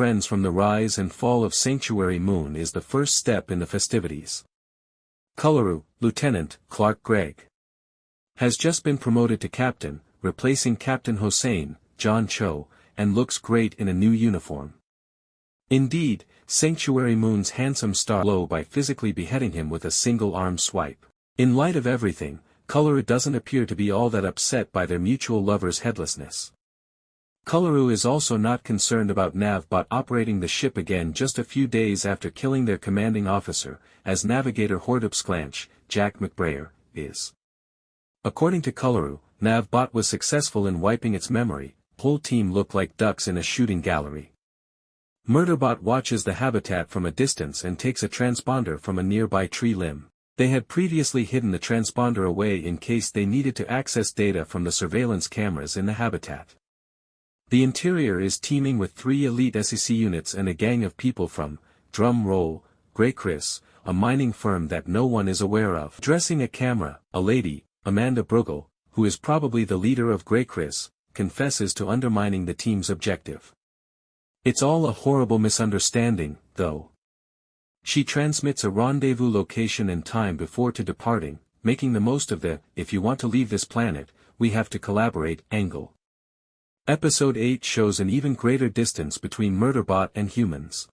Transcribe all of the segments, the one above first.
friends from the rise and fall of Sanctuary Moon is the first step in the festivities. Kulleruu, Lieutenant Clark Gregg, has just been promoted to captain, replacing Captain Hossein, John Cho, and looks great in a new uniform. Indeed, Sanctuary Moon's handsome star low by physically beheading him with a single arm swipe. In light of everything, Kulleruu doesn't appear to be all that upset by their mutual lovers' headlessness. Kulleruu is also not concerned about Nav Bot operating the ship again just a few days after killing their commanding officer, as navigator Hordööp-Sklanch, Jack McBrayer, is. According to Kulleruu, Nav Bot was successful in wiping its memory, whole team look like ducks in a shooting gallery. Murderbot watches the habitat from a distance and takes a transponder from a nearby tree limb. They had previously hidden the transponder away in case they needed to access data from the surveillance cameras in the habitat. The interior is teeming with 3 elite SEC units and a gang of people from, drum roll, Gregg, a mining firm that no one is aware of. Addressing a camera, a lady, Amanda Bruegel, who is probably the leader of Gregg, confesses to undermining the team's objective. It's all a horrible misunderstanding, though. She transmits a rendezvous location and time before departing, making the most of the, if you want to leave this planet, we have to collaborate, angle. Episode 8 shows an even greater distance between Murderbot and humans.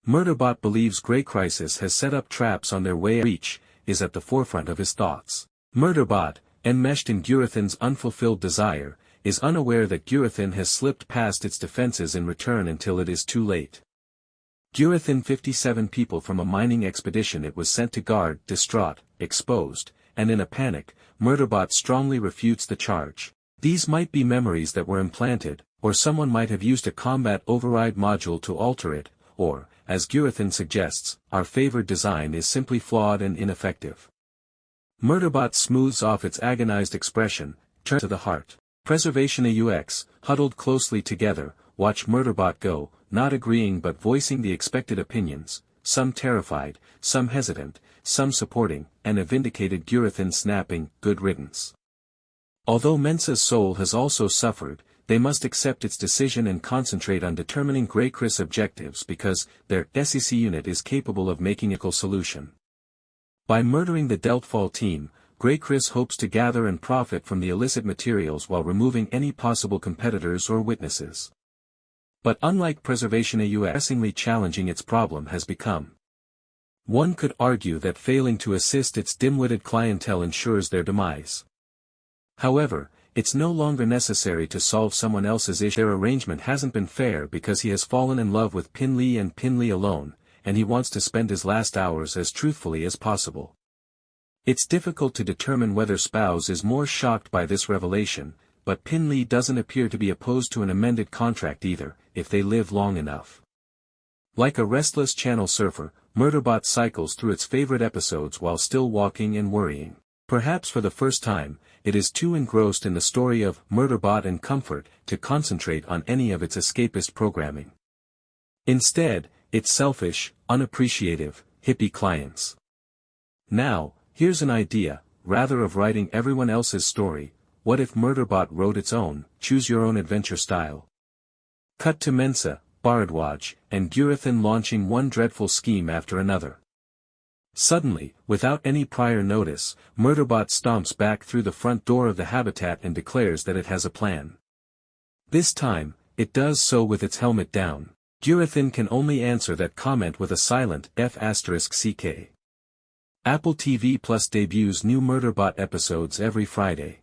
Murderbot believes Gregg has set up traps on their way. Reach is at the forefront of his thoughts. Murderbot, enmeshed in Gurathan's unfulfilled desire, is unaware that Gurathan has slipped past its defenses in return until it is too late. Gurathan 57 people from a mining expedition it was sent to guard, distraught, exposed, and in a panic, Murderbot strongly refutes the charge. These might be memories that were implanted, or someone might have used a combat override module to alter it, or, as Gurathan suggests, our favored design is simply flawed and ineffective. Murderbot smooths off its agonized expression, turns to the heart. Preservation AUX, huddled closely together, watch Murderbot go, not agreeing but voicing the expected opinions, some terrified, some hesitant, some supporting, and a vindicated Gurathan snapping, good riddance. Although Mensa's soul has also suffered, they must accept its decision and concentrate on determining Gregg's objectives because their SEC unit is capable of making a solution. By murdering the Deltfall team, Gregg hopes to gather and profit from the illicit materials while removing any possible competitors or witnesses. But unlike Preservation AUX, pressingly challenging its problem has become. One could argue that failing to assist its dim-witted clientele ensures their demise. However, it's no longer necessary to solve someone else's issue. Their arrangement hasn't been fair because he has fallen in love with Pin Lee and Pin Lee alone, and he wants to spend his last hours as truthfully as possible. It's difficult to determine whether Spouse is more shocked by this revelation, but Pin Lee doesn't appear to be opposed to an amended contract either, if they live long enough. Like a restless channel surfer, Murderbot cycles through its favorite episodes while still walking and worrying. Perhaps for the first time, it is too engrossed in the story of Murderbot and Comfort to concentrate on any of its escapist programming. Instead, it's selfish, unappreciative, hippie clients. Now, here's an idea, rather of writing everyone else's story, what if Murderbot wrote its own, choose-your-own-adventure style? Cut to Mensa, Bharadwaj, and Gurathan launching one dreadful scheme after another. Suddenly, without any prior notice, Murderbot stomps back through the front door of the habitat and declares that it has a plan. This time, it does so with its helmet down. Gurathan can only answer that comment with a silent F***ck. Apple TV Plus debuts new Murderbot episodes every Friday.